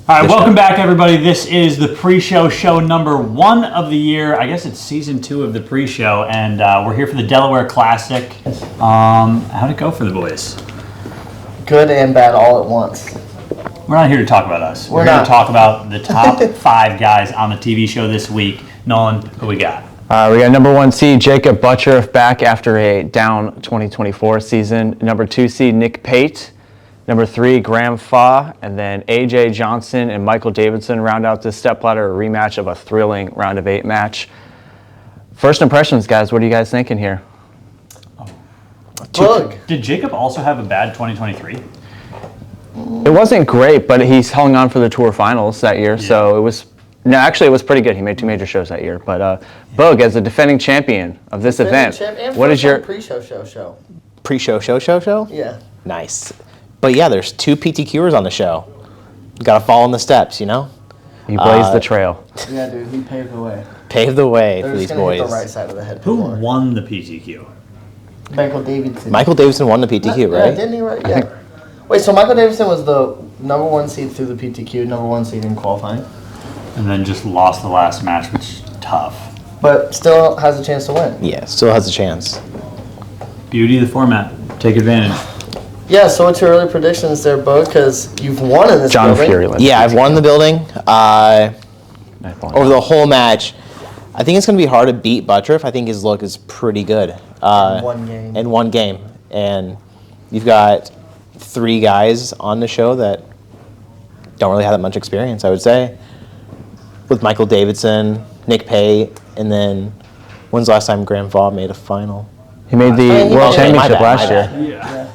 All right, welcome back, everybody. This is the pre-show show number 1 of the year. I guess it's season 2 of the pre-show, and we're here for the Delaware Classic. How'd it go for the boys? Good and bad all at once. We're not here to talk about us. We're here to talk about the top 5 guys on the TV show this week. Nolan, who we got? We got number 1 seed Jacob Butcher back after a down 2024 season. Number 2 seed Nick Pate. Number 3, Graham Fach, and then A.J. Johnson and Michael Davidson round out this stepladder, a rematch of a thrilling round of 8 match. First impressions, guys. What are you guys thinking here? Did Jacob also have a bad 2023? It wasn't great, but he's hung on for the Tour Finals that year, so it was. No, actually, it was pretty good. He made 2 major shows that year. But Boog, as a defending champion of this event, what is your pre-show show? Pre-show show? Yeah. Nice. But yeah, there's 2 PTQers on the show. You gotta follow in the steps, you know? You blazed the trail. Yeah, dude, he paved the way. Pave the way for these Hit boys. the right side of the head. Who won the PTQ? Michael Davidson. Michael Davidson won the PTQ, right? Yeah, didn't he? Right? Yeah. Wait, so Michael Davidson was the number 1 seed through the PTQ, number 1 seed in qualifying, And then just lost the last match, which is tough. but still has a chance to win. Yeah, still has a chance. Beauty of the format. Take advantage. Yeah. So what's your early predictions there, Bo? Because you've won in this John building. Fury. Yeah, I've won the building. Over the whole match, I think it's going to be hard to beat Buttriff. I think his look is pretty good. In one game. And you've got 3 guys on the show that don't really have that much experience, I would say. With Michael Davidson, Nick Pate, and then when's the last time Graham Fach made a final? He made the World Championship last year. Yeah.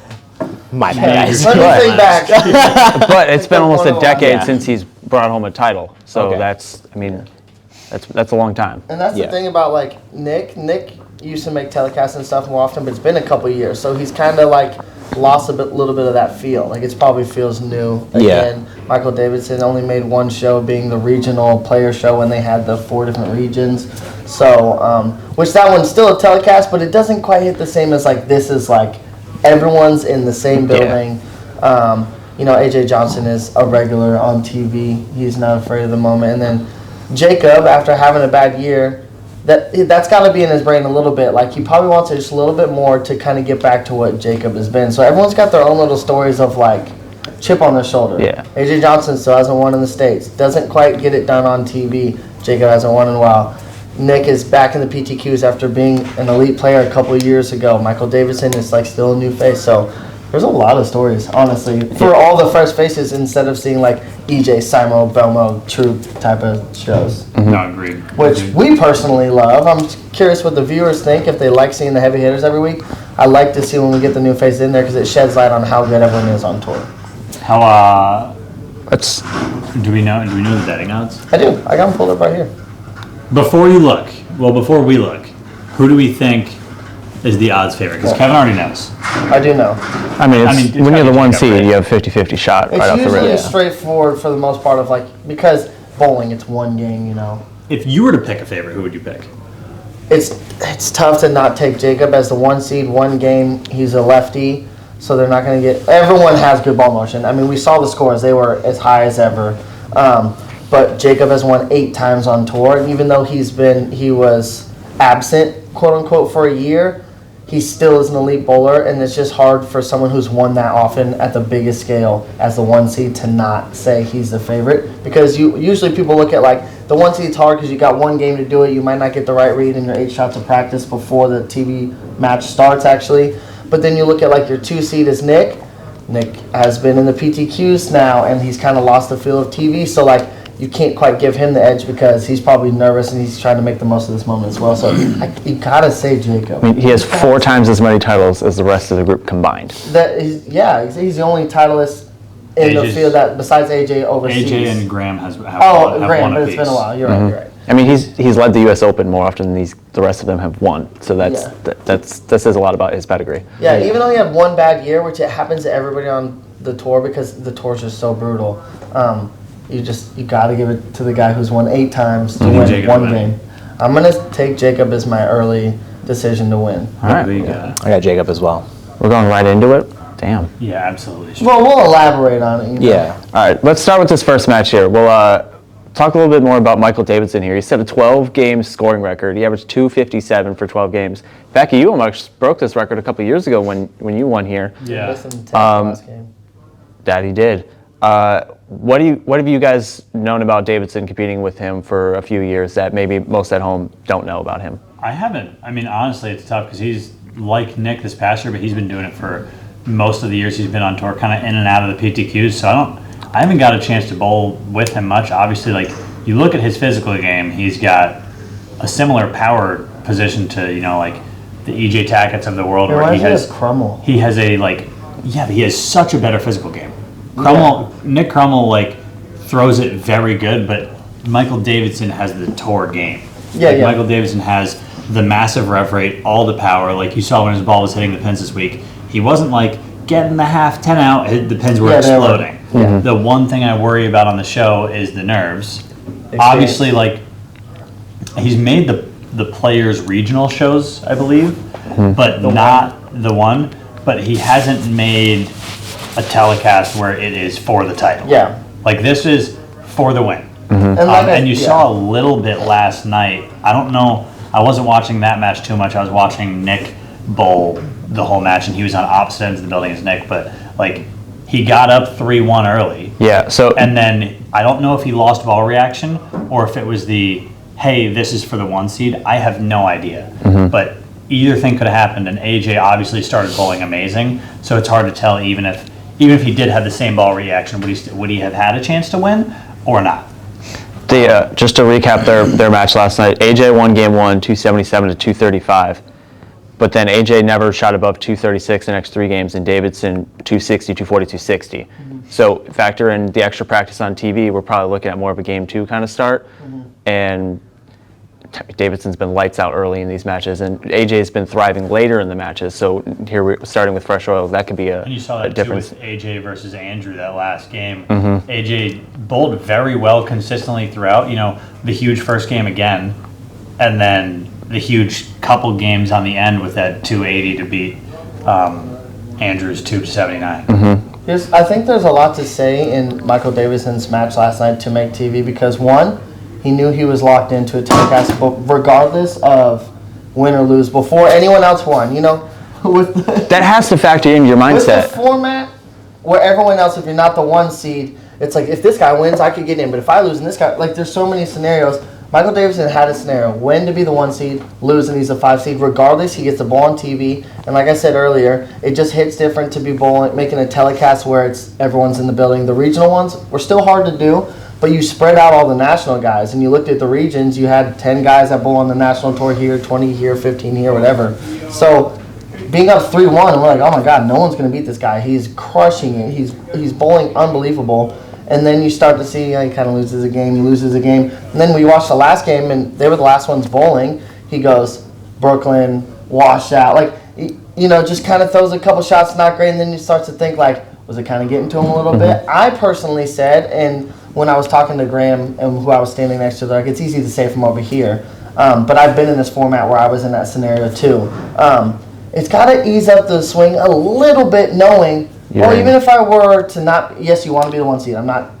My bad, guys. Let me think back. But it's been almost a decade since he's brought home a title. So that's a long time. And that's the thing about like Nick. Nick used to make telecasts and stuff more often, but it's been a couple years, so he's kind of like lost little bit of that feel. Like it probably feels new again. Michael Davidson only made 1 show, being the regional player show when they had the 4 different regions. So, which that one's still a telecast, but it doesn't quite hit the same as like this is like everyone's in the same building. A.J. Johnson is a regular on TV. He's not afraid of the moment. And then Jacob, after having a bad year, that's got to be in his brain a little bit. Like he probably wants just a little bit more to kind of get back to what Jacob has been. So everyone's got their own little stories of like chip on their shoulder. Yeah. A.J. Johnson still hasn't won in the States. Doesn't quite get it done on TV. Jacob hasn't won in a while. Nick is back in the PTQs after being an elite player a couple of years ago. Michael Davidson is like still a new face. So there's a lot of stories, honestly, for all the fresh faces instead of seeing like EJ, Simo, Belmo, Troop type of shows. No, agreed. Which we personally love. I'm curious what the viewers think, if they like seeing the heavy hitters every week. I like to see when we get the new faces in there because it sheds light on how good everyone is on tour. How do we know the betting odds? I do. I got them pulled up right here. Before we look, who do we think is the odds favorite? Because Kevin already knows. I do know. I mean, when you're the 1 seed, you have 50-50 shot right off the rip. It's usually straightforward for the most part of like, because bowling, it's 1 game, you know. If you were to pick a favorite, who would you pick? It's tough to not take Jacob as the 1 seed, 1 game. He's a lefty, so they're not going to get. Everyone has good ball motion. I mean, we saw the scores; they were as high as ever. But Jacob has won 8 times on tour, and even though he was absent, quote unquote, for a year, he still is an elite bowler, and it's just hard for someone who's won that often at the biggest scale as the 1 seed to not say he's the favorite. Because usually people look at like the 1 seed's hard because you got 1 game to do it. You might not get the right read in your 8 shots of practice before the TV match starts, actually. But then you look at like your 2 seed is Nick. Nick has been in the PTQs now, and he's kind of lost the feel of TV. So like you can't quite give him the edge because he's probably nervous and he's trying to make the most of this moment as well. So you gotta say Jacob. I mean, he has 4 times as many titles as the rest of the group combined. He's the only titleist in the field that besides AJ overseas. AJ and Graham have Graham, won but a it's been a while. You're Mm-hmm. right. I mean, he's led the U.S. Open more often than the rest of them have won. So that says a lot about his pedigree. Yeah, even though he had 1 bad year, which it happens to everybody on the tour because the tour's just so brutal. You got to give it to the guy who's won 8 times to win Jacob 1 game. I'm going to take Jacob as my early decision to win. All right. I got Jacob as well. We're going right into it. Damn. Yeah, absolutely. Well, we'll elaborate on it. Yeah. All right, let's start with this first match here. We'll talk a little bit more about Michael Davidson here. He set a 12-game scoring record. He averaged 257 for 12 games. Becky, you almost broke this record a couple years ago when you won here. Yeah. Last game. That he did. What have you guys known about Davidson competing with him for a few years that maybe most at home don't know about him? I haven't. I mean, honestly, it's tough because he's like Nick this past year, but he's been doing it for most of the years he's been on tour, kind of in and out of the PTQs. So I haven't got a chance to bowl with him much. Obviously, like you look at his physical game, he's got a similar power position to like the EJ Tackett's of the world, where he has Crummel. He has but he has such a better physical game. Nick Crummel throws it very good, but Michael Davidson has the tour game. Michael Davidson has the massive rev rate, all the power. Like you saw when his ball was hitting the pins this week, he wasn't getting the half 10 out. The pins were exploding. The one thing I worry about on the show is the nerves. Obviously, he's made the players' regional shows, I believe, but not the one. But he hasn't made a telecast where it is for the title. Yeah. Like this is for the win. And, you saw a little bit last night. I don't know. I wasn't watching that match too much. I was watching Nick bowl the whole match, and he was on opposite ends of the building as Nick. But he got up 3-1 early. Yeah. So and then I don't know if he lost ball reaction or if it was hey, this is for the 1 seed. I have no idea. But either thing could have happened. And AJ obviously started bowling amazing, so it's hard to tell even if he did have the same ball reaction, would he have had a chance to win or not? Just to recap their match last night, AJ won game 1, 277 to 235. But then AJ never shot above 236 the next 3 games, and Davidson 260, 240, 260. So factor in the extra practice on TV, we're probably looking at more of a game 2 kind of start. And Davidson's been lights out early in these matches, and AJ's been thriving later in the matches. So here we're starting with fresh oil. That could be and you saw that difference. Too with AJ versus Andrew that last game. AJ bowled very well consistently throughout. The huge first game again, and then the huge couple games on the end with that 280 to beat Andrew's 279. Yes, I think there's a lot to say in Michael Davidson's match last night to make TV because one, he knew he was locked into a telecast, regardless of win or lose, before anyone else won. That has to factor in your mindset. With the format where everyone else, if you're not the 1 seed, it's if this guy wins, I could get in. But if I lose and this guy, there's so many scenarios. Michael Davidson had a scenario: win to be the 1 seed, lose and he's a 5 seed. Regardless, he gets the ball on TV. And like I said earlier, it just hits different to be bowling, making a telecast where everyone's in the building. The regional ones were still hard to do. But you spread out all the national guys, and you looked at the regions, you had 10 guys that bowl on the national tour here, 20 here, 15 here, whatever. So being up 3-1, and we're like, oh my God, no one's going to beat this guy. He's crushing it. He's bowling unbelievable. And then you start to see he kind of loses a game, he loses a game. And then we watched the last game, and they were the last ones bowling. He goes, Brooklyn, washout. Just kind of throws a couple shots, not great, and then you start to think, was it kind of getting to him a little bit? I personally said, and when I was talking to Graham and who I was standing next to, it's easy to say from over here, but I've been in this format where I was in that scenario too. It's got to ease up the swing a little bit, knowing, even if I were to not, yes, you want to be the 1 seed. I'm not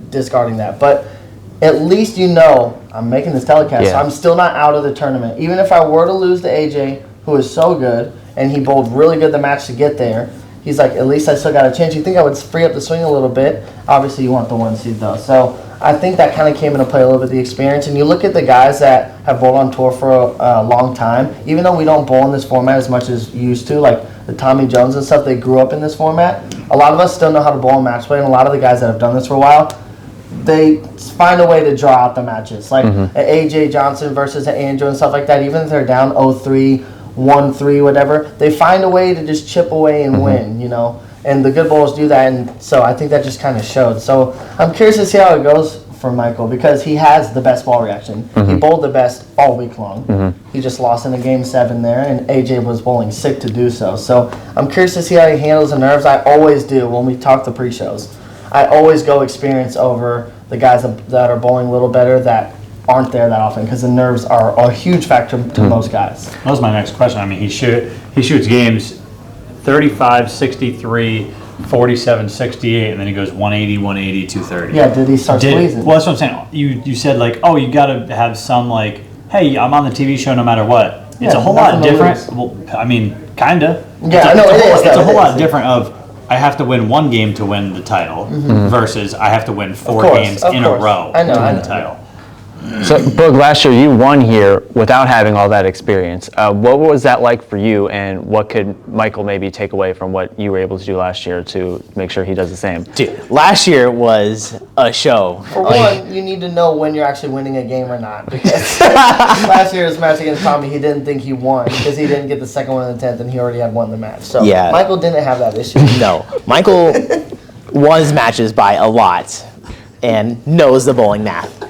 discarding that, but at least I'm making this telecast, so I'm still not out of the tournament. Even if I were to lose to AJ, who is so good, and he bowled really good the match to get there, he's at least I still got a chance. You think I would free up the swing a little bit. Obviously, you want the 1 seed, though. So I think that kind of came into play a little bit, the experience. And you look at the guys that have bowled on tour for a long time, even though we don't bowl in this format as much as you used to, the Tommy Jones and stuff, they grew up in this format. A lot of us still know how to bowl in match play, and a lot of the guys that have done this for a while, they find a way to draw out the matches. AJ Johnson versus Andrew and stuff like that, even if they're down 0-3, 1-3, whatever, they find a way to just chip away and win, and the good bowlers do that, and so I think that just kind of showed. So I'm curious to see how it goes for Michael because he has the best ball reaction. He bowled the best all week long. He just lost in a game 7 there, and AJ was bowling sick to do so. So I'm curious to see how he handles the nerves. I always do when we talk the pre-shows. I always go experience over the guys that are bowling a little better that aren't there that often because the nerves are a huge factor to most guys. That was my next question. I mean, he shoots games 35, 63, 47, 68, and then he goes 180, 180, 230. Yeah, did he start squeezing? Well, that's what I'm saying. You said, like, oh, you got to have some, like, hey, I'm on the TV show no matter what. It's a whole lot different. Well, I mean, kind of. Yeah, no, it is. It's a whole lot different of, I have to win one game to win the title versus I have to win 4 games in a row to win the title. So, Boog, last year you won here without having all that experience. What was that like for you, and what could Michael maybe take away from what you were able to do last year to make sure he does the same? Dude, last year was a show. For one, you need to know when you're actually winning a game or not. Because last year's match against Tommy, he didn't think he won because he didn't get the second one in the 10th, and he already had won the match. So yeah. Michael didn't have that issue. No, Michael won matches by a lot and knows the bowling math.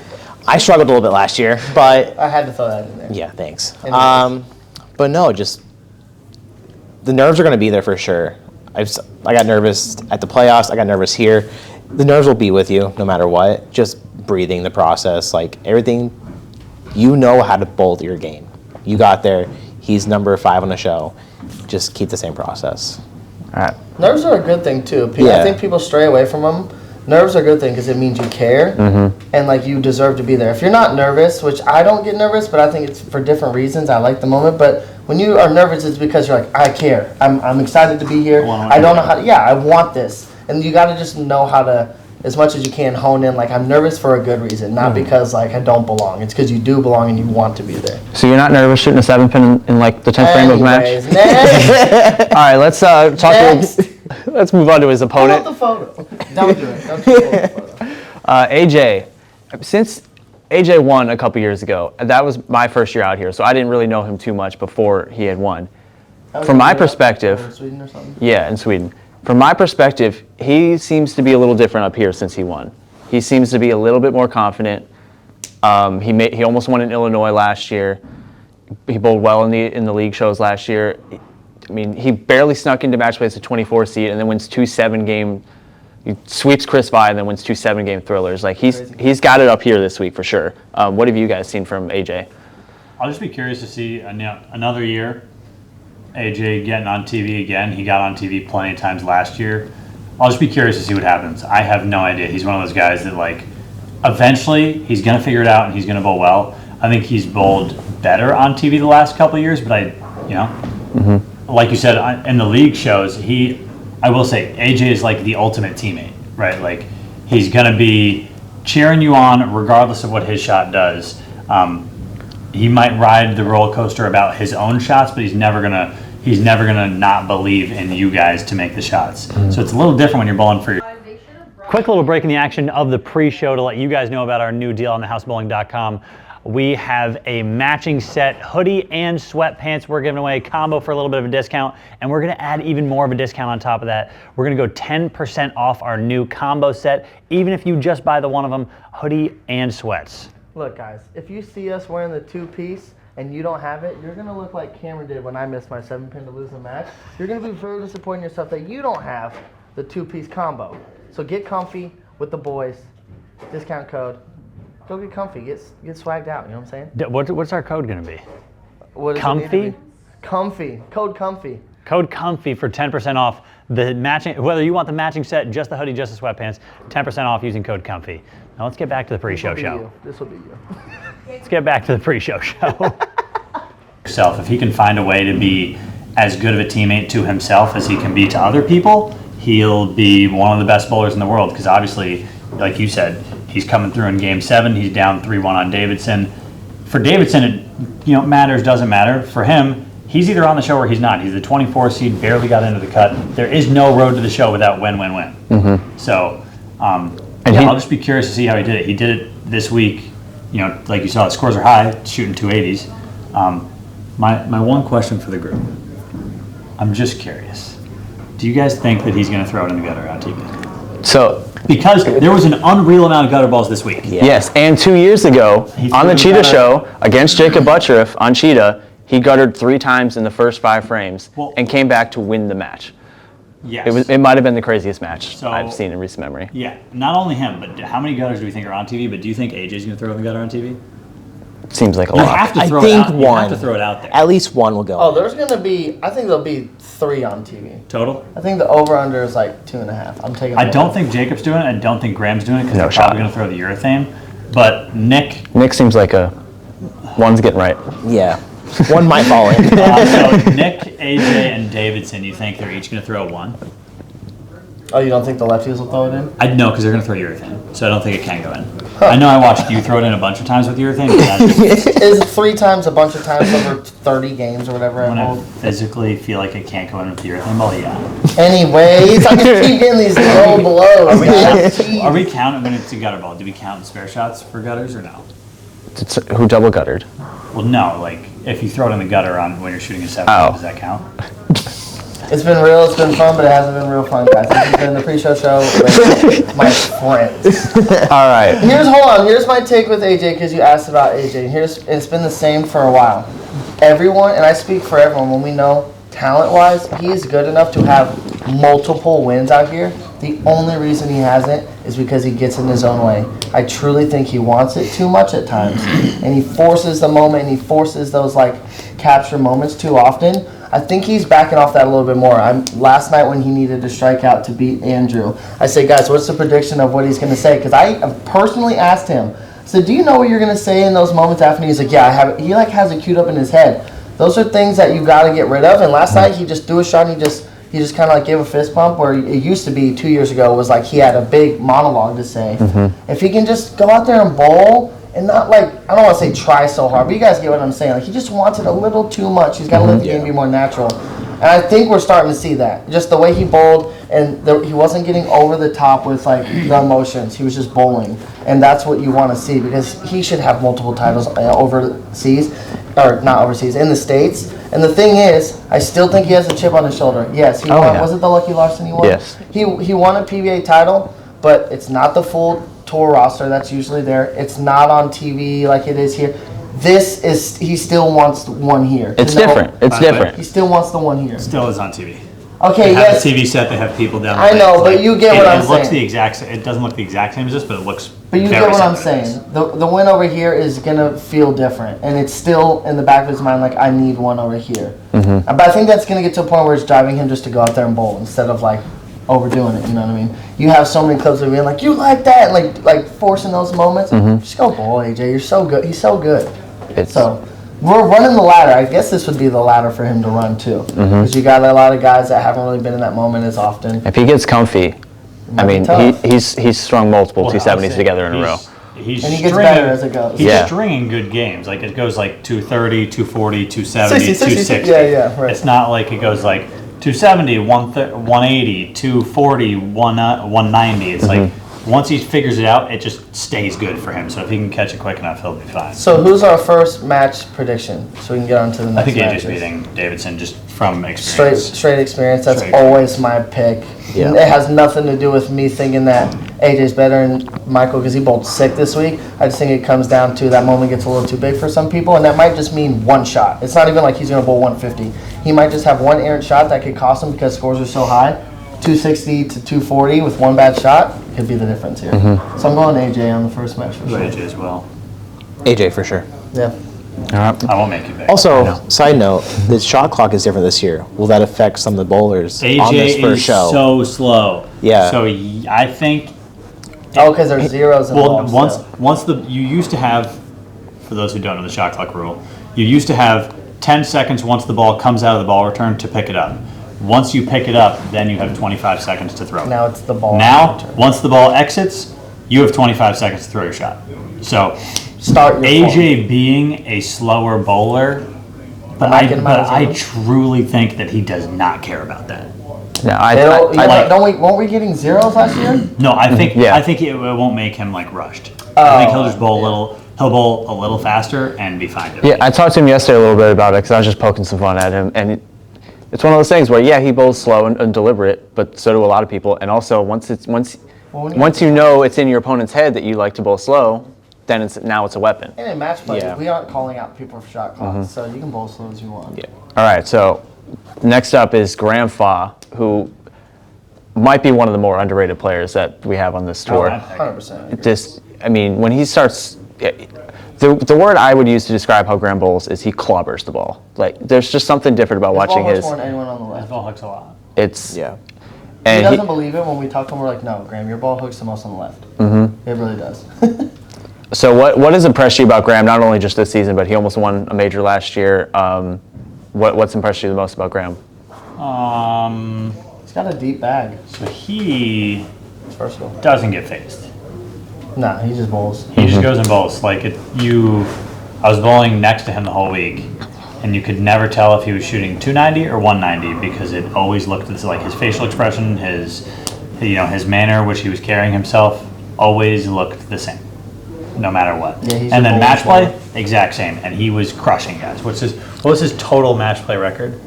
I struggled a little bit last year, but I had to throw that in there. Yeah, thanks. But no, just the nerves are going to be there for sure. I got nervous at the playoffs. I got nervous here. The nerves will be with you no matter what. Just breathing the process, like everything. You know how to bowl your game. You got there. He's number 5 on the show. Just keep the same process. All right. Nerves are a good thing too. I think people stray away from them. Nerves are a good thing because it means you care and like you deserve to be there. If you're not nervous, which I don't get nervous, but I think it's for different reasons. I like the moment, but when you are nervous, it's because you're like, I care. I'm excited to be here. I don't know how to, I want this. And you got to just know how to, as much as you can, hone in. Like, I'm nervous for a good reason, not because like I don't belong. It's because you do belong and you want to be there. So you're not nervous shooting a 7-pin in like the 10th frame of the match? Next. All right, let's talk. Let's move on to his opponent. Pull up the photo. Don't do it. Don't pull up the photo. AJ, since AJ won a couple years ago, that was my first year out here, so I didn't really know him too much before he had won. From my perspective, Sweden or something? Yeah, in Sweden. From my perspective, he seems to be a little different up here since he won. He seems to be a little bit more confident. He almost won in Illinois last year. He bowled well in the league shows last year. I mean, he barely snuck into match play as a 24 seed, and then wins 2 7-game. He sweeps Chris Vi and then wins 2 7-game thrillers. Like he's got it up here this week for sure. What have you guys seen from AJ? I'll just be curious to see another year. AJ getting on TV again. He got on TV plenty of times last year. I'll just be curious to see what happens. I have no idea. He's one of those guys that, like, eventually he's going to figure it out and he's going to bowl well. I think he's bowled better on TV the last couple of years, but like you said, in the league shows, I will say, AJ is like the ultimate teammate, right? Like, he's going to be cheering you on regardless of what his shot does. He might ride the roller coaster about his own shots, but he's never gonna not believe in you guys to make the shots. So it's a little different when you're bowling for your. Quick little break in the action of the pre-show to let you guys know about our new deal on thehousebowling.com. We have a matching set hoodie and sweatpants. We're giving away a combo for a little bit of a discount, and we're gonna add even more of a discount on top of that. We're gonna go 10% off our new combo set, even if you just buy the one of them, hoodie and sweats. Look, guys, if you see us wearing the 2-piece and you don't have it, you're going to look like Cameron did when I missed my 7-pin to lose the match. You're going to be very disappointed in yourself that you don't have the 2-piece combo. So get comfy with the boys. Discount code. Go get comfy. Get swagged out. You know what I'm saying? What's our code going to be? What does Comfy? It need to be? Comfy. Code comfy. Code comfy for 10% off the matching, whether you want the matching set, just the hoodie, just the sweatpants, 10% off using code comfy. Now let's get back to the pre-show show. This will be you. Let's get back to the pre-show show. If he can find a way to be as good of a teammate to himself as he can be to other people, he'll be one of the best bowlers in the world. Because obviously, like you said, he's coming through in Game 7. He's down 3-1 on Davidson. For Davidson, it matters, doesn't matter. For him, he's either on the show or he's not. He's the 24 seed, barely got into the cut. There is no road to the show without win-win-win. Mm-hmm. So, I'll just be curious to see how he did it. He did it this week. Like you saw, the scores are high, shooting 280s. My one question for the group, I'm just curious. Do you guys think that he's going to throw it in the gutter on TV? So, because there was an unreal amount of gutter balls this week. Yeah. Yes, and 2 years ago, on the Cheetah show, against Jacob Butcheriff on Cheetah, he guttered 3 times in the first 5 frames and came back to win the match. Yes. It might have been the craziest match I've seen in recent memory. Yeah, not only him, but how many gutters do we think are on TV? But do you think AJ's going to throw in the gutter on TV? seems like a You lot. have to I throw think it out. one. You have to throw it out there. At least one will go. Oh, there's gonna be. I think there'll be 3 on TV. Total? I think the over/under is like 2.5. I'm taking. I don't think Jacob's doing it. I don't think Graham's doing it because No they're shot. probably going to throw the urethane. But Nick, Nick seems like one's getting right. Yeah. One might fall in. so Nick, AJ, and Davidson, you think they're each going to throw 1? Oh, you don't think the lefties will throw it in? I know because they're going to throw urethane, so I don't think it can go in. I know I watched you throw it in a bunch of times with urethane. But that's Is 3 times a bunch of times over 30 games or whatever I when I hold? physically feel like it can't go in with the urethane ball. Yeah. Anyways, I just keep getting these low blows. guys. Are we counting when it's a gutter ball? Do we count spare shots for gutters or no? Who double guttered? Well, no. Like if you throw it in the gutter on when you're shooting a 7, does that count? It's been real, it's been fun, but it hasn't been real fun, guys. This has been the pre-show show with my friends. All right. Here's my take with AJ, because you asked about AJ. It's been the same for a while. Everyone, and I speak for everyone, when we know talent-wise, he is good enough to have multiple wins out here. The only reason he hasn't is because he gets in his own way. I truly think he wants it too much at times, and he forces the moment, and he forces those capture moments too often. I think he's backing off that a little bit more. Last night when he needed to strike out to beat Andrew, I said, guys, what's the prediction of what he's going to say? Because I personally asked him, I said, do you know what you're going to say in those moments after? And he's like, yeah, I have it. He has it queued up in his head. Those are things that you got to get rid of. And last night he just threw a shot and he just kind of gave a fist bump, where it used to be 2 years ago was he had a big monologue to say. If he can just go out there and bowl and not I don't want to say try so hard, but you guys get what I'm saying. He just wants it a little too much. He's got to let the game be more natural. And I think we're starting to see that. Just the way he bowled, and he wasn't getting over the top with the emotions. He was just bowling. And that's what you want to see, because he should have multiple titles overseas, or not overseas, in the States. And the thing is, I still think he has a chip on his shoulder. Yes, he won. Yeah. Was it the Lucky Larson he won? Yes. He won a PBA title, but it's not the full tour roster that's usually there. It's not on TV like it is here. He still wants one here. It's different. It's different. He still wants the one here. Still is on TV. Okay, They have yes. a TV set. They have people down. I know, but you get what I'm It looks saying. the exact. It doesn't look the exact same as this, but it looks. But you very get what I'm similar to this. saying. The win over here is gonna feel different, and it's still in the back of his mind I need one over here. But I think that's gonna get to a point where it's driving him just to go out there and bowl instead of overdoing it. You know what I mean? You have so many clips of being you like that, and forcing those moments. Just go bowl, AJ. You're so good. He's so good. So we're running the ladder. I guess this would be the ladder for him to run too, because you got a lot of guys that haven't really been in that moment as often. If he gets comfy, I mean, tough. he's strung multiple Well, 270s together in a row. He's And he gets stringing- better as it goes. He's Yeah. stringing good games. It goes 230, 240, 270, 60, 260. yeah, right. It's not it goes 270, 180, 240, 190. It's once he figures it out, it just stays good for him. So if he can catch it quick enough, he'll be fine. So who's our first match prediction? So we can get on to the I next think AJ's matches. beating Davidson just from experience. Straight experience. That's Straight always my pick. Yeah. It has nothing to do with me thinking that AJ's better than Michael because he bowled sick this week. I just think it comes down to that moment gets a little too big for some people, and that might just mean one shot. It's not even like he's going to bowl 150. He might just have one errant shot that could cost him because scores are so high. 260 to 240 with one bad shot could be the difference here. So I'm going AJ on the first match for sure. AJ as well. AJ for sure. Yeah. All right. I won't make you big. Also, side note, the shot clock is different this year. Will that affect some of the bowlers on this AJ first is show? so slow. Yeah. So I think Oh, because there's zeros well involved. once you used to have, for those who don't know the shot clock rule, you used to have 10 seconds once the ball comes out of the ball return to pick it up. Once you pick it up, then you have 25 seconds to throw. Now it's the ball. Now, once the ball exits, you have 25 seconds to throw your shot. So, Start your AJ being a slower bowler, but not getting him out of I zone. truly think that he does not care about that. No, weren't we getting zeros last year? No, I think Yeah. I think it won't make him rushed. I think he'll just bowl a little. He'll bowl a little faster and be fine. Yeah, I talked to him yesterday a little bit about it because I was just poking some fun at him, and it's one of those things where he bowls slow and deliberate, but so do a lot of people. And also once you know it's in your opponent's head that you like to bowl slow, then it's a weapon. And in match play, Yeah. we aren't calling out people for shot clocks, so you can bowl as slow as you want. Yeah. All right, so next up is Graham Fach, who might be one of the more underrated players that we have on this tour. 100%. Just, I mean, when he starts, The word I would use to describe how Graham bowls is he clobbers the ball. Like, there's just something different about watching his. More than anyone on the left. His ball hooks a lot. It's Yeah. And he doesn't believe it when we talk to him. We're like, no, Graham, your ball hooks the most on the left. Mm-hmm. It really does. So what has impressed you about Graham? Not only just this season, but he almost won a major last year. What's impressed you the most about Graham? He's got a deep bag. So he Versatile. doesn't get phased. Nah, he just bowls. He just goes and bowls. Like I was bowling next to him the whole week, and you could never tell if he was shooting 290 or 190 because it always looked like his facial expression, his manner, which he was carrying himself, always looked the same, no matter what. Yeah, he's and a then bowling match player. play, exact same, and he was crushing guys. What was his total match play record?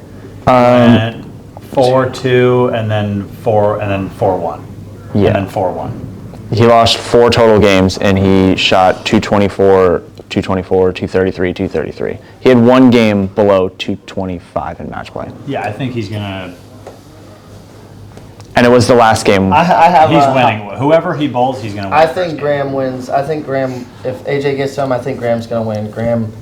4-2, and then 4-1, Yeah. and then 4-1. He lost 4 total games, and he shot 224, 233, 233. He had 1 game below 225 in match play. Yeah, I think he's gonna. And it was the last game. I have. He's winning. Whoever he bowls, he's gonna win. I think Graham wins. I think Graham. If AJ gets to him, I think Graham's gonna win. Graham.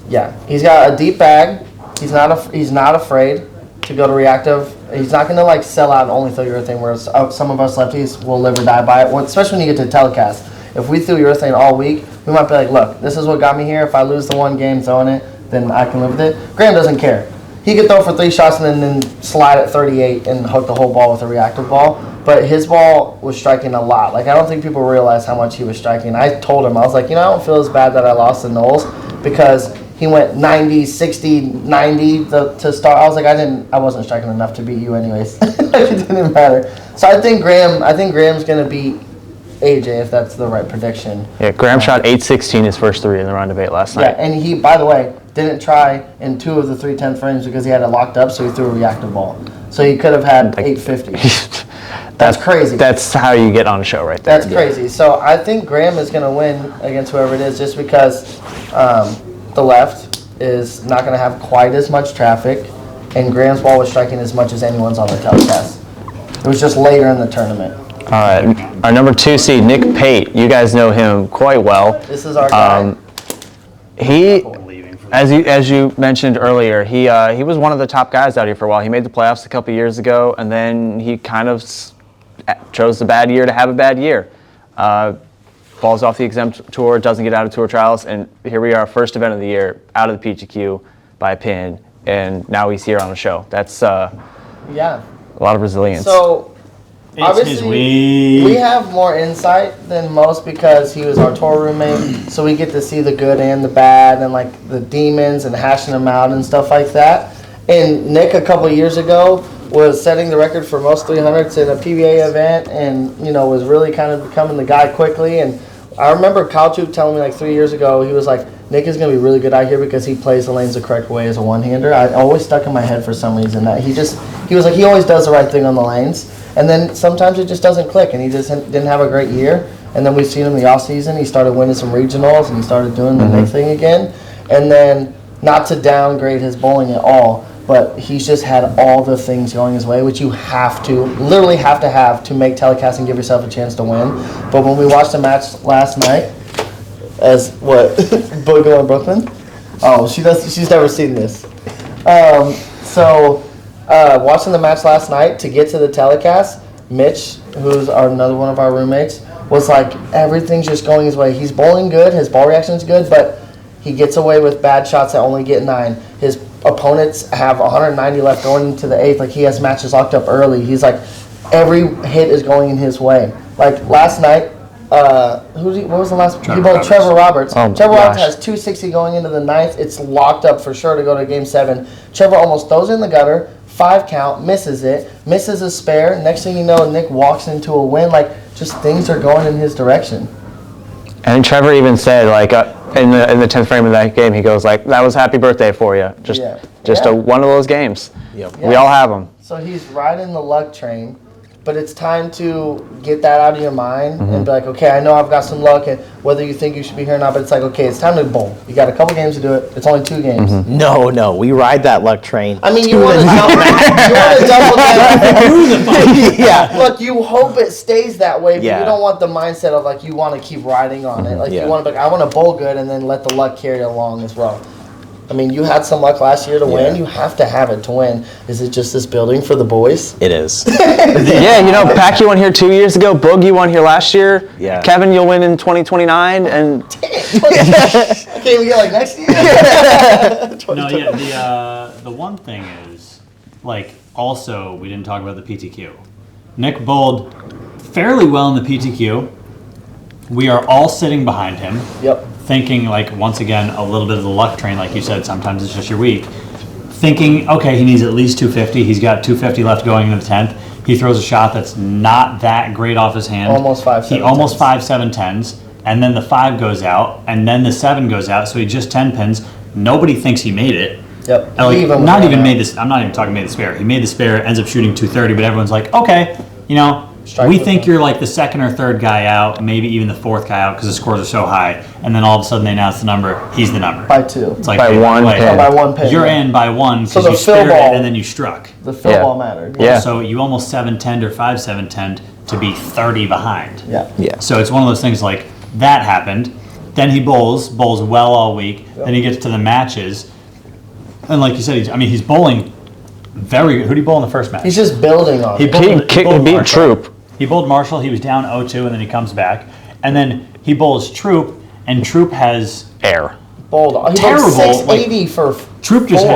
Yeah, he's got a deep bag. He's not afraid to go to reactive. He's not gonna like sell out and only throw urethane. Whereas some of us lefties will live or die by it. Especially when you get to telecast. If we threw urethane all week, we might be like, look, this is what got me here. If I lose the one game throwing it, then I can live with it. Graham doesn't care. He could throw for 3 shots and then slide at 38 and hook the whole ball with a reactive ball. But his ball was striking a lot. Like, I don't think people realize how much he was striking. I told him, I was like, I don't feel as bad that I lost to Knowles because he went 90, 60, 90 to start. I was like, I wasn't striking enough to beat you anyways. It didn't matter. So I think Graham's going to beat AJ if that's the right prediction. Yeah, Graham shot 816 his first 3 in the round debate last night. Yeah, and he, by the way, didn't try in 2 of the 3 10th frames because he had it locked up, so he threw a reactive ball. So he could have had 850. That's crazy. That's how you get on a show right there. That's crazy. So I think Graham is going to win against whoever it is just because the left is not going to have quite as much traffic, and Graham's ball was striking as much as anyone's on the telecast. It was just later in the tournament. All right, our number 2 seed, Nick Pate. You guys know him quite well. This is our guy. He, as you mentioned earlier, he was one of the top guys out here for a while. He made the playoffs a couple years ago, and then he kind of chose a bad year to have a bad year. Falls off the exempt tour, doesn't get out of tour trials, and here we are, first event of the year, out of the PTQ by a pin, and now he's here on the show. That's a lot of resilience. So It's obviously, his week. we have more insight than most because he was our tour roommate, so we get to see the good and the bad and like the demons and hashing them out and stuff like that. And Nick a couple years ago was setting the record for most 300s in a PBA event and, was really kind of becoming the guy quickly. And I remember Kyle Chuk telling me like 3 years ago, he was like, Nick is going to be really good out here because he plays the lanes the correct way as a one-hander. I always stuck in my head for some reason that he was like, he always does the right thing on the lanes. And then sometimes it just doesn't click, and he just didn't have a great year. And then we've seen him in the offseason. He started winning some regionals, and he started doing the big thing again. And then, not to downgrade his bowling at all, but he's just had all the things going his way, which you literally have to make telecast and give yourself a chance to win. But when we watched the match last night, as what, Boogle and Brooklyn? Oh, she's never seen this. Watching the match last night to get to the telecast, Mitch, who's another one of our roommates, was like, everything's just going his way. He's bowling good, his ball reaction's good, but he gets away with bad shots that only get 9. His opponents have 190 left going into the 8th. Like, he has matches locked up early. He's like, every hit is going in his way. Like, last night, what was the last? He bowled Trevor Roberts. Trevor Roberts has 260 going into the 9th. It's locked up for sure to go to Game 7. Trevor almost throws it in the gutter. 5 count, misses a spare. Next thing you know, Nick walks into a win. Like, just things are going in his direction. And Trevor even said, like, in the 10th frame of that game, he goes, like, that was happy birthday for you. Just one of those games. Yep. We all have them. So he's riding the luck train, But it's time to get that out of your mind and be like, okay, I know I've got some luck, and whether you think you should be here or not, but it's like, okay, it's time to bowl. You got a couple games to do it. It's only 2 games. No, we ride that luck train. I mean, you want to double down. Yeah, look, you hope it stays that way, but you don't want the mindset of like you want to keep riding on it. Like you want to, I want to bowl good and then let the luck carry along as well. I mean, you had some luck last year to win. You have to have it to win. Is it just this building for the boys? It is. Pac, you won here 2 years ago. Boog, you won here last year. Yeah. Kevin, you'll win in 2029. And I can't even get like next year. No, the one thing is, like, also we didn't talk about the PTQ. Nick bowled fairly well in the PTQ. We are all sitting behind him. Yep. Thinking, like, once again, a little bit of the luck train, like you said, sometimes it's just your week. Thinking, okay, he needs at least 250. He's got 250 left going into the 10th. He throws a shot that's not that great off his hand. Almost 5-7. He almost 5-7-10s, and then the 5 goes out, and then the 7 goes out, so he just 10 pins. Nobody thinks he made it. Yep. Like, not even made this. I'm not even talking made the spare. He made the spare, ends up shooting 230, but everyone's like, okay, you know, we think you're like the 2nd or 3rd guy out, maybe even the 4th guy out because the scores are so high. And then all of a sudden they announce the number. He's the number. By 2. It's like by 1 pin. By 1 pin. You're in by 1 because you spared it and then you struck. The fill ball mattered. Yeah. So you almost 7-10'd or 5-7-10'd to be 30 behind. Yeah. So it's one of those things like that happened. Then he bowls well all week. Yep. Then he gets to the matches. And like you said, he's bowling very good. Who did he bowl in the first match? He's just building on it. He beat Troop. He bowled Marshall. He was down 0-2, and then he comes back. And then he bowls Troop, and Troop has air. Bowled. He terrible. Bowled 680 for Troop just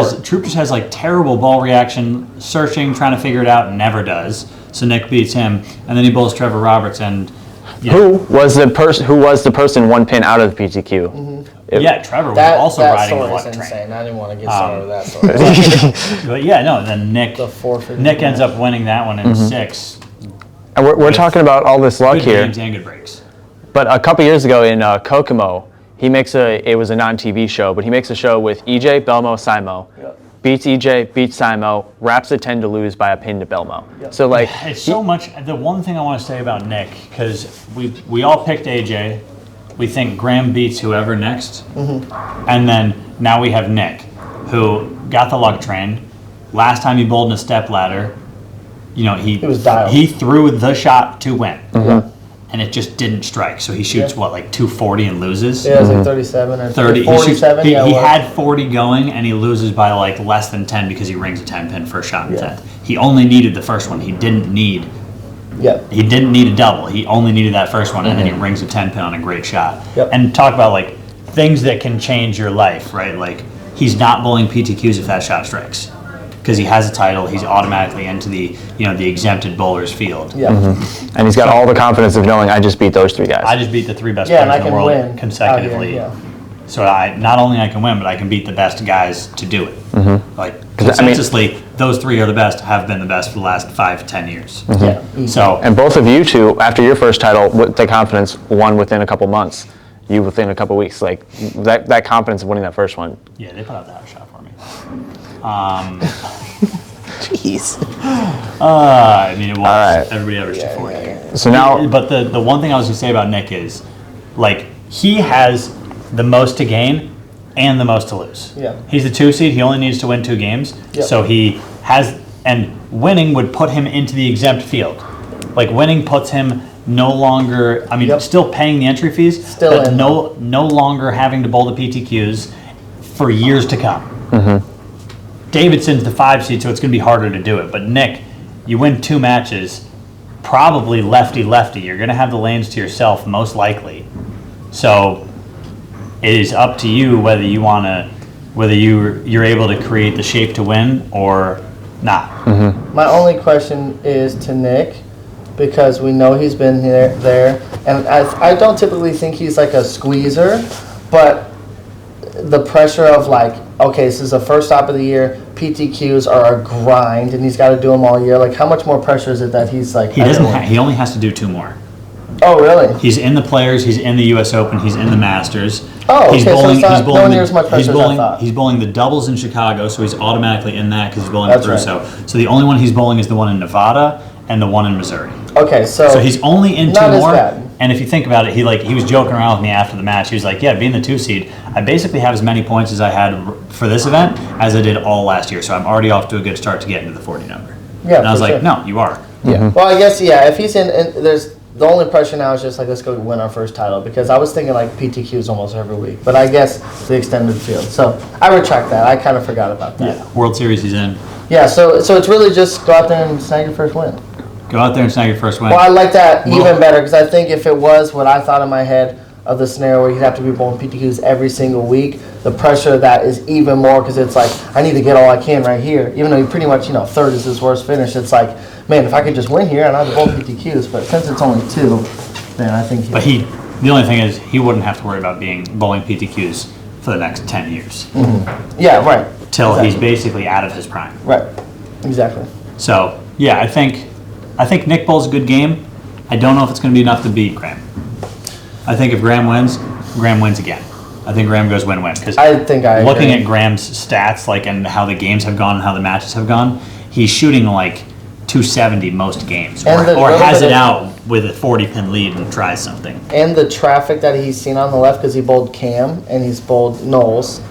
has like terrible ball reaction, searching, trying to figure it out, and never does. So Nick beats him, and then he bowls Trevor Roberts, and who was the person 1 pin out of the PTQ? Trevor was also riding the luck train. Insane. I didn't want to get started with that story. But then Nick ends up winning that one in 6. And we're talking about all this luck here. Good games and good breaks. But a couple years ago in Kokomo, it was a non-TV show, but he makes a show with EJ, Belmo, Simo. Yep. Beats EJ, beats Simo, wraps a 10 to lose by a pin to Belmo. Yep. So like it's so much. The one thing I want to say about Nick, because we all picked AJ, we think Graham beats whoever next, and then now we have Nick, who got the luck train. Last time he bowled in a step ladder, he was dialed. He threw the shot to win. And it just didn't strike. So he shoots, like 240 and loses? Yeah, it was like 37 or 30. 47. He had 40 going, and he loses by like less than 10 because he rings a 10 pin first shot in 10th. He only needed the first one. He didn't need he didn't need a double. He only needed that first one, and then he rings a 10 pin on a great shot. Yep. And talk about like things that can change your life, right? Like he's not bowling PTQs if that shot strikes. Because he has a title, he's automatically into the the exempted bowlers field. Yeah, and he's got all the confidence of knowing I just beat those 3 guys. I just beat the 3 best players in the world consecutively. So not only I can win, but I can beat the best guys to do it. Like consensusly, those 3 are the best, have been the best for the last 5-10 years. So and both of you two, after your first title, with the confidence won within a couple months. You within a couple weeks, like that confidence of winning that first one. Yeah, they put out the house shot for me. Jeez. It was. Everybody averaged 240. So now, but the one thing I was going to say about Nick is, like, he has the most to gain and the most to lose. Yeah. He's the 2 seed. He only needs to win 2 games. Yep. So he has, and winning would put him into the exempt field. Like, winning puts him no longer, still paying the entry fees, but no longer having to bowl the PTQs for years to come. Davidson's the 5 seed, so it's going to be harder to do it. But Nick, you win 2 matches, probably lefty-lefty. You're going to have the lanes to yourself, most likely. So it is up to you whether you're able to create the shape to win or not. My only question is to Nick, because we know he's been there, and I don't typically think he's like a squeezer, but the pressure of like, okay, this is the first stop of the year, PTQs are a grind, and he's got to do them all year. Like, how much more pressure is it that he's like? He only has to do 2 more. Oh, really? He's in the Players. He's in the U.S. Open. He's in the Masters. Oh, okay. So it's not nowhere near as much pressure as I thought. He's bowling the doubles in Chicago, so he's automatically in that because he's bowling Caruso. Right. So the only one he's bowling is the one in Nevada, and the one in Missouri. Okay, so he's only in 2 not as more. bad. And if you think about it, he was joking around with me after the match. He was like, "Yeah, being the 2 seed, I basically have as many points as I had for this event as I did all last year. So I'm already off to a good start to get into the 40 number." Yeah, and I was for like, sure. "No, you are." Yeah. Well, I guess, yeah, if he's in, there's the only pressure now is just like, let's go win our first title, because I was thinking like PTQs almost every week, but I guess the extended field. So I retract that. I kind of forgot about that. Yeah, World Series he's in. Yeah, so it's really just go out there and snag your first win. Go out there and snag your first win. Well, I like that even better, because I think if it was what I thought in my head of the scenario where you'd have to be bowling PTQs every single week, the pressure of that is even more, because it's like, I need to get all I can right here. Even though you pretty much, third is his worst finish, it's like, man, if I could just win here and I'd bowl PTQs, but since it's only 2, then I think But the only thing is, he wouldn't have to worry about bowling PTQs for the next 10 years. Yeah, right. Till Exactly. he's basically out of his prime. Right. Exactly. So, yeah, I think Nick bowls a good game. I don't know if it's going to be enough to beat Graham. I think if Graham wins again. I think Graham goes win-win. Because looking at Graham's stats, and how the games have gone and how the matches have gone, he's shooting like 270 most games, or has it out with a 40-pin lead and tries something. And the traffic that he's seen on the left, because he bowled Cam and he's bowled Knowles,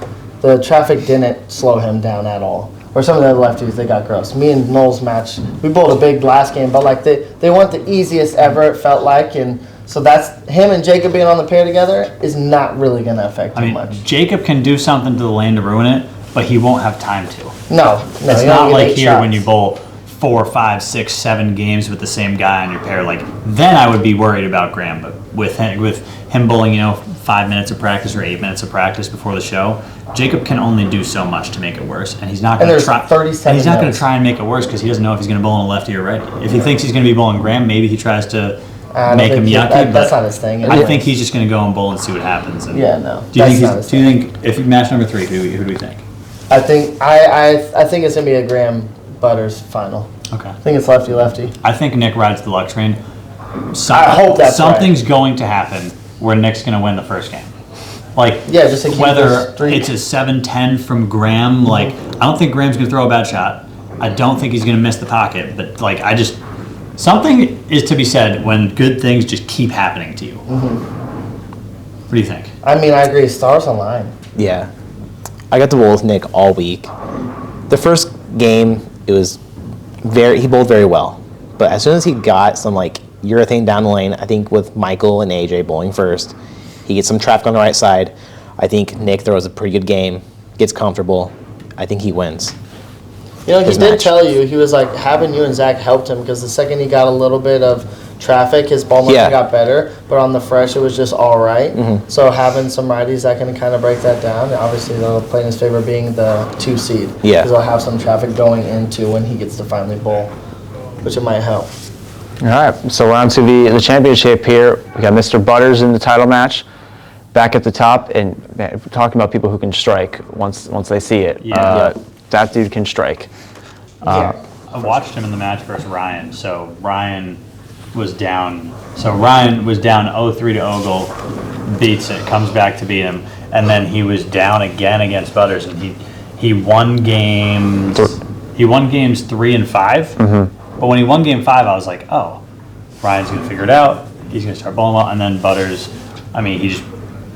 the traffic didn't slow him down at all. Or some of the other lefties, they got gross. Me and Knowles match, we bowled a big last game, but they weren't the easiest ever, it felt like, and so that's him and Jacob being on the pair together is not really going to affect too much. Jacob can do something to the lane to ruin it, but he won't have time to. No, it's not like here when you bowl 4, 5, 6, 7 games with the same guy on your pair. Then I would be worried about Graham, but with him bowling, 5 minutes of practice or 8 minutes of practice before the show, Jacob can only do so much to make it worse, and he's not going to try. And he's not going to try and make it worse because he doesn't know if he's going to bowl on a lefty or righty. If he thinks he's going to be bowling Graham, maybe he tries to make him yucky. That's not his thing. I think he's just going to go and bowl and see what happens. And yeah, no. Do you think if match number 3, who do we think? I think it's going to be a Graham Butters final. Okay. I think it's lefty-lefty. I think Nick rides the luck train. I hope that's something's going to happen where Nick's going to win the first game. Just to keep whether this streak. it's a 7-10 from Graham, I don't think Graham's going to throw a bad shot. I don't think he's going to miss the pocket, but something is to be said when good things just keep happening to you. What do you think? I mean, I agree. Stars align. Yeah. I got to bowl with Nick all week. The first game, he bowled very well. But as soon as he got some urethane down the lane, I think with Michael and AJ bowling first, he gets some traffic on the right side. I think Nick throws a pretty good game, gets comfortable. I think he wins. He did tell you, he was having you and Zach helped him, because the second he got a little bit of traffic, his ball motion got better, but on the fresh it was just all right. So having some righties that can kind of break that down, obviously they'll play in his favor being the 2 seed. Yeah. Because they'll have some traffic going into when he gets to finally bowl, which it might help. All right, so we're on to the championship here. We got Mr. Butters in the title match. Back at the top, and man, if we're talking about people who can strike once they see it. That dude can strike. I watched him in the match versus Ryan. So Ryan was down. So Ryan was down 0-3 to Ogle, beats it, comes back to beat him, and then he was down again against Butters, and he won games. He won games 3 and 5. But when he won game 5, I was like, oh, Ryan's gonna figure it out. He's gonna start bowling well, and then Butters.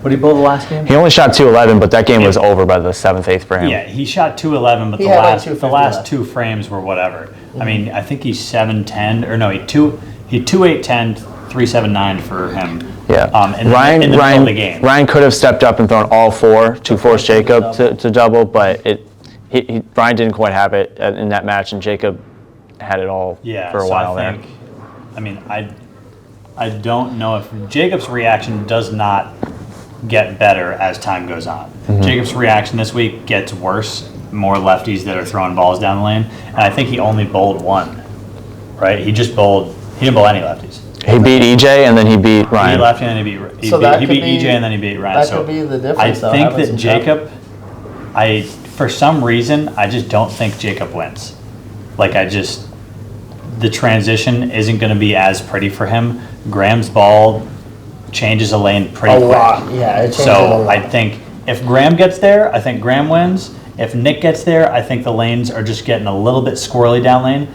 What did he bowl the last game? He only shot 211, but that game was over by the 7th, 8th frame. Yeah, he shot 211, but the last 2 frames were whatever. I mean, I think he's 7-10, or no, he 2-8-10, 3-7-9 for him. Yeah. In the middle of the game. Ryan could have stepped up and thrown all 4 to force Jacob to double, but Ryan didn't quite have it in that match, and Jacob had it all for a while there. I don't know if Jacob's reaction does not get better as time goes on. Jacob's reaction this week gets worse. More lefties that are throwing balls down the lane, and I think he only bowled 1. Right? He didn't bowl any lefties. He beat EJ and then he beat Ryan. He beat lefty and then he beat EJ and then he beat Ryan. That could be the difference. I think that Jacob, for some reason, I just don't think Jacob wins. The transition isn't going to be as pretty for him. Graham's ball changes a lane pretty quick. Lot. Yeah, it changes a So lot. I think if Graham gets there, I think Graham wins. If Nick gets there, I think the lanes are just getting a little bit squirrely down lane.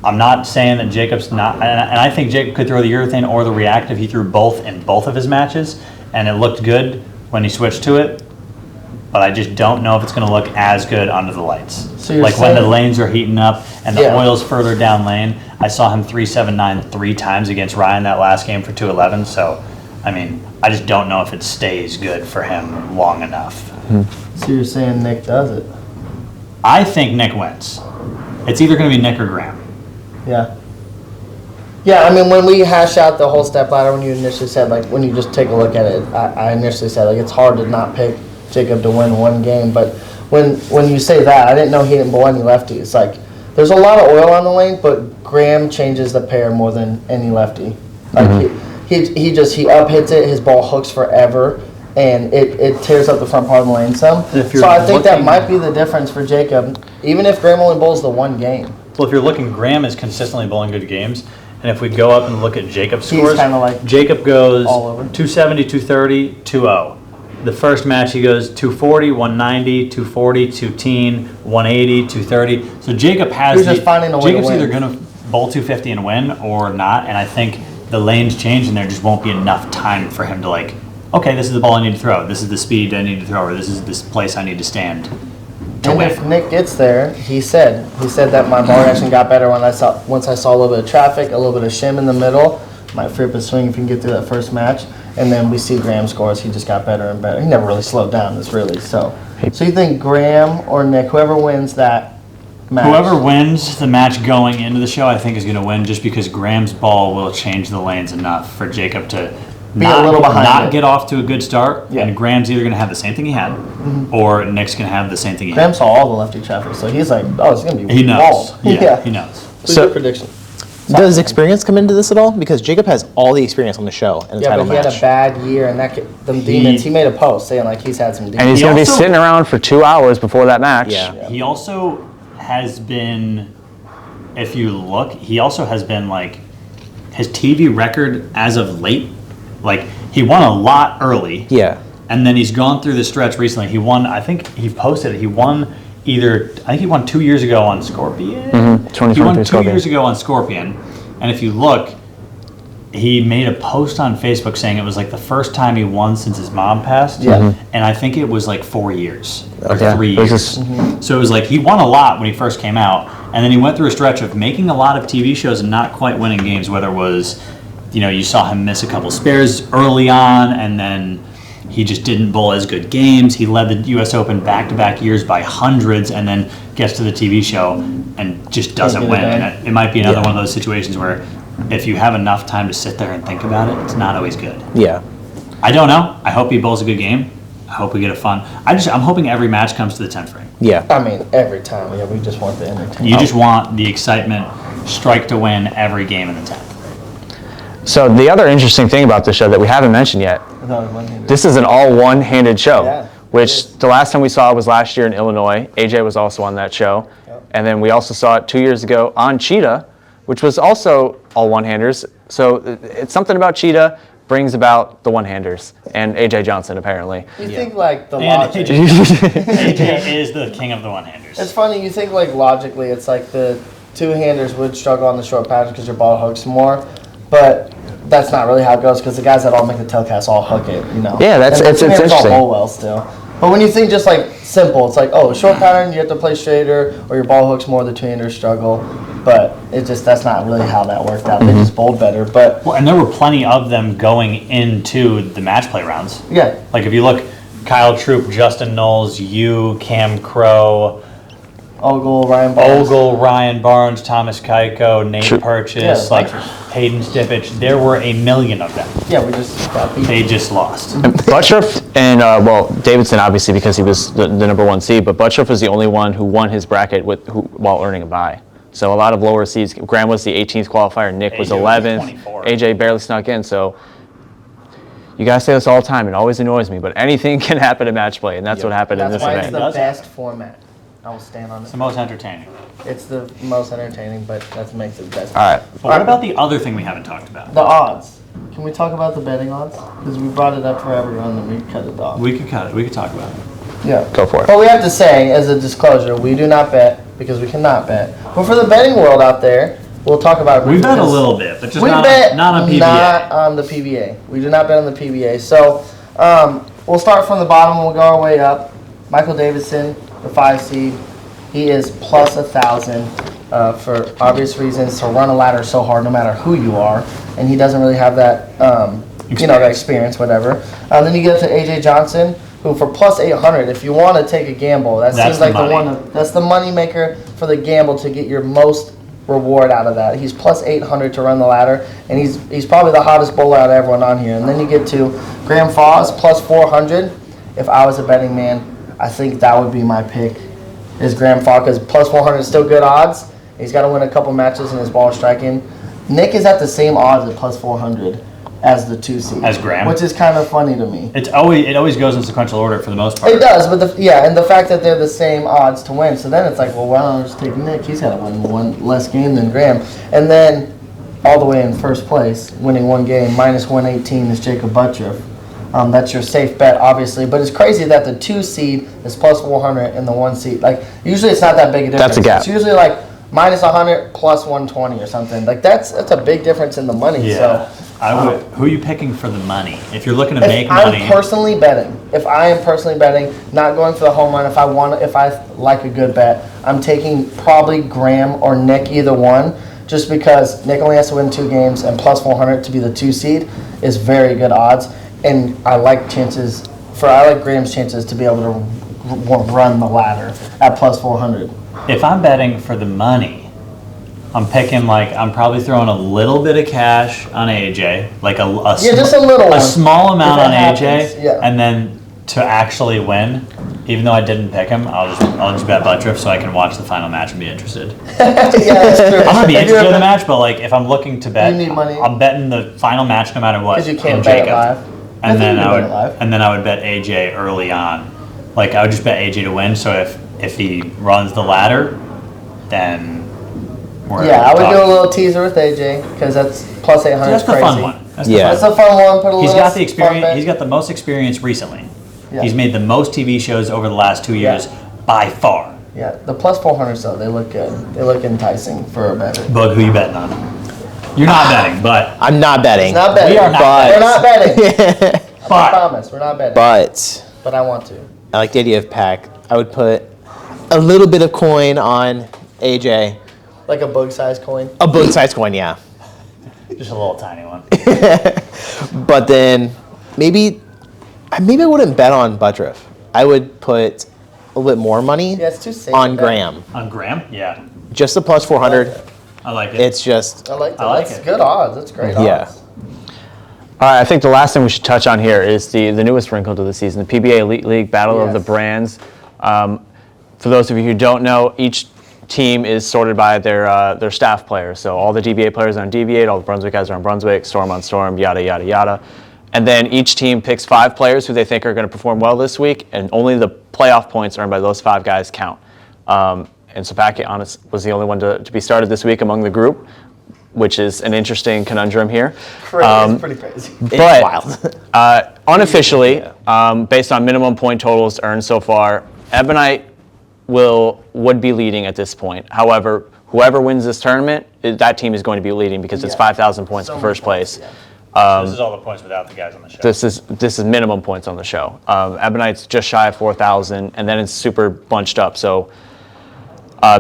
I'm not saying that Jacob's not, and I think Jacob could throw the urethane or the reactive. He threw both in both of his matches, and it looked good when he switched to it. But I just don't know if it's going to look as good under the lights. So you're like saying, when the lanes are heating up and the oil's further down lane. I saw him 379 3 times against Ryan that last game for 211. So, I mean, I just don't know if it stays good for him long enough. So you're saying Nick does it? I think Nick wins. It's either going to be Nick or Graham. Yeah. Yeah, I mean, when we hash out the whole step ladder, when you initially said, like, when you just take a look at it, I initially said, like, it's hard to not pick Jacob to win one game. But when you say that, I didn't know he didn't bowl any lefties. Like, there's a lot of oil on the lane, but Graham changes the pair more than any lefty. Like, he up hits it, his ball hooks forever, and it tears up the front part of the lane some. So I think that might be the difference for Jacob, even if Graham only bowls the one game. Well, if you're looking, Graham is consistently bowling good games. And if we go up and look at Jacob's scores, kind of like Jacob goes all over. 270, 230, 2-0. The first match he goes 240, 190, 240, 210, 180, 230. So Jacob has He's just finding a way to Jacob's win. either going to bowl 250 and win or not. And I think the lanes change and there just won't be enough time for him to like, okay, this is the ball I need to throw. This is the speed I need to throw, or this is this place I need to stand to And win. if Nick gets there, he said that my ball reaction got better once I saw a little bit of traffic, a little bit of shim in the middle. Might free up his swing if he can get through that first match. And then we see Graham scores. He just got better and better. He never really slowed down. This really so. So you think Graham or Nick, whoever wins that match? Whoever wins the match going into the show, I think is going to win, just because Graham's ball will change the lanes enough for Jacob to Be a little behind not it. get off to a good start. Yeah. And Graham's either going to have the same thing he had, or Nick's going to have the same thing he Graham had. saw all the lefty traffic, so he's like, oh, it's gonna be He knows. walled. Yeah, he knows. So, good prediction. Does experience come into this at all? Because Jacob has all the experience on the show in the Yeah, title but he match. had a bad year, and them demons. He made a post saying like he's had some demons. And he's He going to be also- sitting around for 2 hours before that match. Yeah. He also has been, if you look, he also has been like, his TV record as of late, like he won a lot early. Yeah. And then he's gone through the stretch recently. He won, I think he posted it, he won 2 years ago on Scorpion. 2023 He won 2 Scorpion. years ago on Scorpion. And if you look, he made a post on Facebook saying it was like the first time he won since his mom passed. Yeah. And I think it was like 4 years or Okay. 3 It was years. just- So it was like he won a lot when he first came out. And then he went through a stretch of making a lot of TV shows and not quite winning games, whether it was, you saw him miss a couple spares early on, and then he just didn't bowl as good games. He led the U.S. Open back-to-back years by hundreds, and then gets to the TV show and just doesn't get it win. done. And it might be another one of those situations where if you have enough time to sit there and think about it, it's not always good. Yeah. I don't know. I hope he bowls a good game. I hope we get a fun. I'm hoping every match comes to the 10th frame. Yeah. I mean, every time. Yeah, we just want the entertainment. You just want the excitement, strike to win every game in the 10th. So the other interesting thing about this show that we haven't mentioned yet, this is an all one-handed show, Yeah, which the last time we saw it was last year in Illinois. AJ was also on that show. Yep. And then we also saw it 2 years ago on Cheetah, which was also all one-handers. So it's something about Cheetah brings about the one-handers, and AJ Johnson apparently. You think like the And logic. AJ is the king of the one-handers. It's funny. You think like logically, it's like the two-handers would struggle on the short patterns because your ball hooks more, but that's not really how it goes because the guys that all make the tailcast all hook it. Yeah, that's- And the it's two-handers interesting. all bowl well still. But when you think just like simple, it's like, oh, short pattern, you have to play straighter, or your ball hooks more, the two-handers struggle. But that's not really how that worked out. They just bowled better. But Well, and there were plenty of them going into the match play rounds. yeah, Like if you look, Kyle Troop, Justin Knowles, you, Cam Crow, Ogle, Ryan Barnes. Ogle, Ryan Barnes, Thomas Keiko, Nate True. Purchase, Yeah, like Hayden Stippich. There were a million of them. Yeah, we just got beat. They just lost. Butchroff and, Davidson obviously because he was the number one seed, but Butchroff was the only one who won his bracket while earning a bye. So a lot of lower seeds. Graham was the 18th qualifier, Nick was AJ was 11th, 24. AJ barely snuck in, so you guys say this all the time, it always annoys me, but anything can happen in match play, and that's what happened in That's this why it's event. the Does best format. I will stand on It's it. the most entertaining. It's the most entertaining, but that makes it the best. All right. But what about the other thing we haven't talked about? The odds. Can we talk about the betting odds? Because we brought it up forever and then we cut it off. We could cut it. We could talk about it. Yeah. Go for it. But we have to say, as a disclosure, we do not bet because we cannot bet. But for the betting world out there, we'll talk about it. We bet a little bit, but just we not on PBA. Not on the PBA. We do not bet on the PBA. So we'll start from the bottom and we'll go our way up. Michael Davidson, the 5 seed. He is plus 1,000 for obvious reasons. To run a ladder so hard, no matter who you are, and he doesn't really have that, that experience, whatever. Then you get to AJ Johnson, who for plus 800, if you want to take a gamble, that seems like the one. That's the money maker for the gamble to get your most reward out of that. He's plus 800 to run the ladder, and he's probably the hottest bowler out of everyone on here. And then you get to Graham Foss, plus 400. If I was a betting man, I think that would be my pick. Is Graham Fach, because plus 400 is still good odds. He's got to win a couple matches in his ball striking. Nick is at the same odds at plus 400 as the 2 seed. As Graham? Which is kind of funny to me. It always goes in sequential order for the most part. It does, but and the fact that they're the same odds to win, so then it's like, well, why don't I just take Nick? He's got to win one less game than Graham. And then all the way in first place, winning one game, minus 118 is Jacob Buttriff. That's your safe bet, obviously. But it's crazy that the 2 seed is plus 400 and the 1 seed. Like, usually it's not that big a difference. That's a gap. It's usually like minus 100 plus 120 or something. Like, that's a big difference in the money. Yeah. So, Who are you picking for the money? If you're looking to make money. If I am personally betting, not going for the home run, if I like a good bet, I'm taking probably Graham or Nick, either one, just because Nick only has to win 2 games and plus 400 to be the 2 seed is very good odds. And I like Graham's chances to be able to run the ladder at plus 400. If I'm betting for the money, I'm probably throwing a little bit of cash on AJ, just a little one. A small amount on AJ, happens, and then to actually win, even though I didn't pick him, I'll just bet Buttriff so I can watch the final match and be interested. Yeah, that's true. I'm gonna be interested in the match, but if I'm looking to bet, you need money. I'm betting the final match no matter what. Because you can't bet it live. And then I would bet AJ early on. I would just bet AJ to win. So if he runs the ladder, then I would do a little teaser with AJ because that's plus 800. So that's the fun one. That's the fun one. He's got the experience. He's got the most experience recently. Yeah. He's made the most TV shows over the last 2 years by far. Yeah, the plus 400s though, they look good. They look enticing for a better. Bug, who you betting on? You're not betting, but I'm not betting. It's not betting. We are not betting. We're not betting. I promise, we're not betting. But I want to. I like the idea of Pac. I would put a little bit of coin on AJ. Like a bug-sized coin? A bug-sized coin, yeah. Just a little tiny one. But then maybe I wouldn't bet on Buttriff. I would put a little bit more money it's too safe on Graham. On Graham? Yeah. Just the plus 400. I like it. It's just... I like that. That's good odds. That's great odds. Yeah. All right, I think the last thing we should touch on here is the newest wrinkle to the season, the PBA Elite League Battle of the Brands. For those of you who don't know, each team is sorted by their staff players. So all the DBA players are on DBA, all the Brunswick guys are on Brunswick, Storm on Storm, yada, yada, yada. And then each team picks 5 players who they think are going to perform well this week, and only the playoff points earned by those 5 guys count. And so Pate was the only one to be started this week among the group, which is an interesting conundrum here. It's pretty crazy. But It's wild. Unofficially, based on minimum point totals earned so far, Ebonite would be leading at this point. However, whoever wins this tournament, that team is going to be leading because it's 5,000 points for first place. This is all the points without the guys on the show. This is minimum points on the show. Ebonite's just shy of 4,000, and then it's super bunched up. So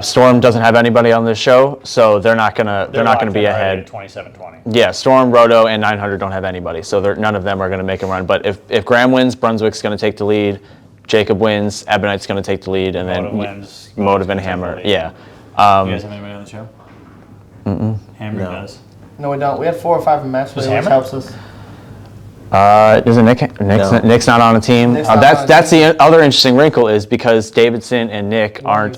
Storm doesn't have anybody on this show, so they're not gonna be ahead. 27-20. Yeah, Storm, Roto, and 900 don't have anybody, so none of them are going to make a run. But if Graham wins, Brunswick's going to take the lead. Jacob wins, Ebonite's going to take the lead, and then Motive and Hammer. Yeah. You guys have anybody on the show? Hammer does. No, we don't. We had 4 or 5 in match play, which helps us. Isn't Nick? Nick's not on a team. That's the other interesting wrinkle is because Davidson and Nick aren't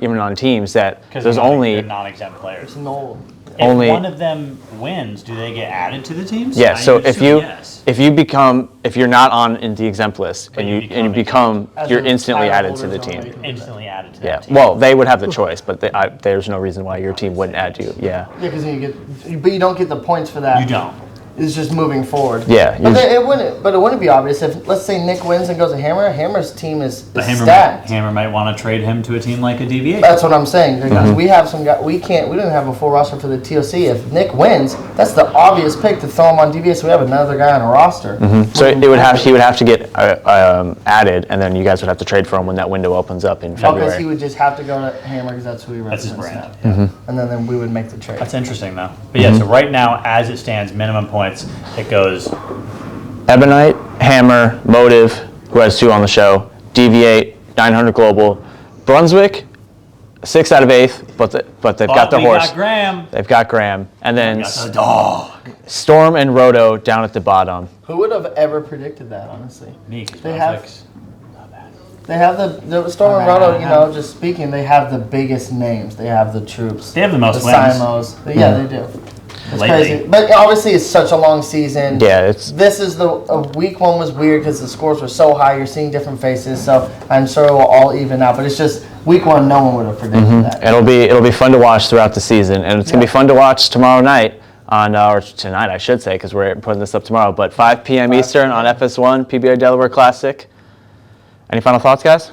even on teams. That there's only non-exempt players. No. If one of them wins, do they get added to the teams? Yeah. So if you're not on in the exempt list and you become you're instantly added to the team. Instantly added to the team. Well, they would have the choice, but there's no reason why your team wouldn't add you. Yeah. Yeah, because but you don't get the points for that. You don't. is just moving forward. Yeah, but it wouldn't be obvious if, let's say, Nick wins and goes to Hammer. Hammer's team is stacked. Hammer might want to trade him to a team like a DVA. That's what I'm saying, because we have some guys. We don't have a full roster for the TOC. If Nick wins, that's the obvious pick to throw him on DVA. So we have another guy on a roster. So he would have to get added, and then you guys would have to trade for him when that window opens up in February. Because he would just have to go to Hammer because that's who he represents. That's his brand. Yeah. And then we would make the trade. That's interesting, though. But yeah, so right now, as it stands, minimum points, it goes Ebonite, Hammer, Motive, who has 2 on the show, Deviate, 900 Global, Brunswick, 6 out of 8th, but they've got the horse. Got Graham. They've got Graham, and then The dog. Storm and Roto down at the bottom. Who would have ever predicted that, honestly? Me, 'cause They Brunswick's have- not bad. They have the Storm and Roto, just speaking, they have the biggest names. They have the troops. They have the most the wins. Simos. Yeah, they do. It's Lately. crazy. But obviously, it's such a long season. Yeah, This is week 1 was weird because the scores were so high. You're seeing different faces, so I'm sure it will all even out. But it's just week 1. No one would have predicted that. It'll be fun to watch throughout the season, and it's gonna be fun to watch tomorrow night or tonight, I should say, because we're putting this up tomorrow. But 5 p.m. Eastern on FS1 PBA Delaware Classic. Any final thoughts, guys?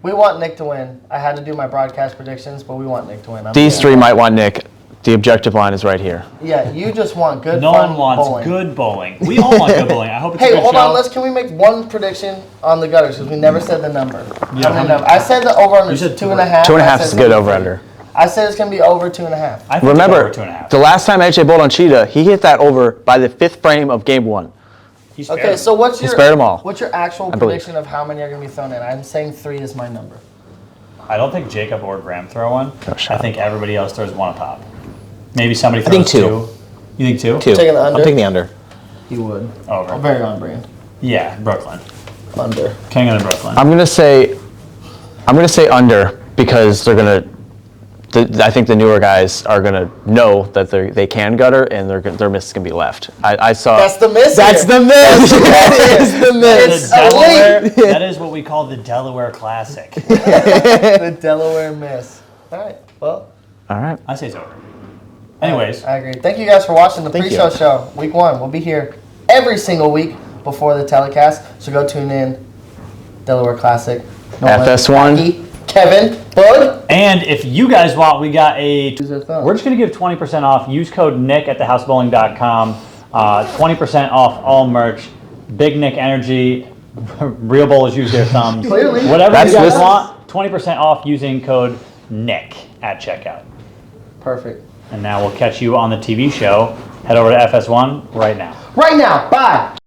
We want Nick to win. I had to do my broadcast predictions, but we want Nick to win. These 3 might want Nick. The objective line is right here. Yeah, you just want good. No fun one wants bowling. good bowling. We all want good bowling. I hope it's a Hey, good hold show. on. Can we make one prediction on the gutters because we never said the number. Yeah. How many number? I said the over under You said 2.5. 2.5 is good over under. I said it's gonna be over 2.5. I think Remember, it's over 2.5. the last time AJ bowled on Cheetah, he hit that over by the 5th frame of game 1. He's fair. Okay, so what's your spared 'em all. What's your actual I believe. prediction of how many are gonna be thrown in? I'm saying 3 is my number. I don't think Jacob or Graham throw one. No shot. I think everybody else throws one top. Maybe somebody I throws think 2. 2. You think 2? 2. Taking the under? I'm taking the under. You would. Over. Very on brand. Yeah, Brooklyn. Under. King of the Brooklyn. I'm gonna say under because they're gonna. I think the newer guys are gonna know that they can gutter and their miss is gonna be left. I saw. That's the miss. That's here. the miss. That is the miss. It's Delaware, elite. that is what we call the Delaware Classic. The Delaware miss. All right. Well, All right. I say it's over. Anyways, I agree. Thank you guys for watching the Thank pre-show you. show. Week 1. We'll be here every single week before the telecast. So go tune in. Delaware Classic. FS1. Becky, Kevin, Bud. and if you guys want, we got Use their thumb. we're just going to give 20% off. Use code Nick at thehousebowling.com. 20% off all merch. Big Nick Energy. Real bowlers use their thumbs. Clearly. Whatever That's you guys this- want, 20% off using code Nick at checkout. Perfect. And now we'll catch you on the TV show. Head over to FS1 right now. Right now. Bye.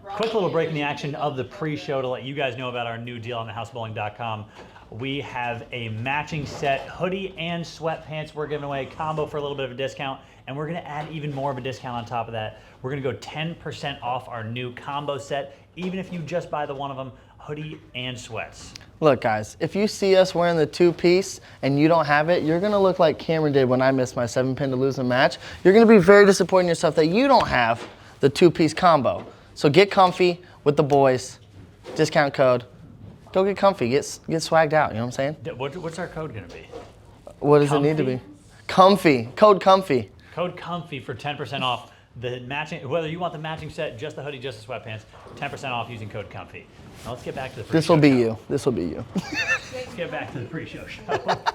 Quick little break in the action of the pre-show to let you guys know about our new deal on thehousebowling.com. We have a matching set hoodie and sweatpants we're giving away, combo for a little bit of a discount, and we're going to add even more of a discount on top of that. We're going to go 10% off our new combo set, even if you just buy the one of them, hoodie and sweats. Look, guys, if you see us wearing the two-piece and you don't have it, you're going to look like Cameron did when I missed my 7-pin to lose a match. You're going to be very disappointed in yourself that you don't have the two-piece combo. So get comfy with the boys. Discount code. Go get comfy. Get swagged out. You know what I'm saying? What's our code going to be? What does it need to be? Comfy. Code comfy. Code comfy for 10% off the matching. Whether you want the matching set, just the hoodie, just the sweatpants, 10% off using code comfy. Now let's get back to the pre-show. This will be you. This will be you. Let's get back to the pre-show show.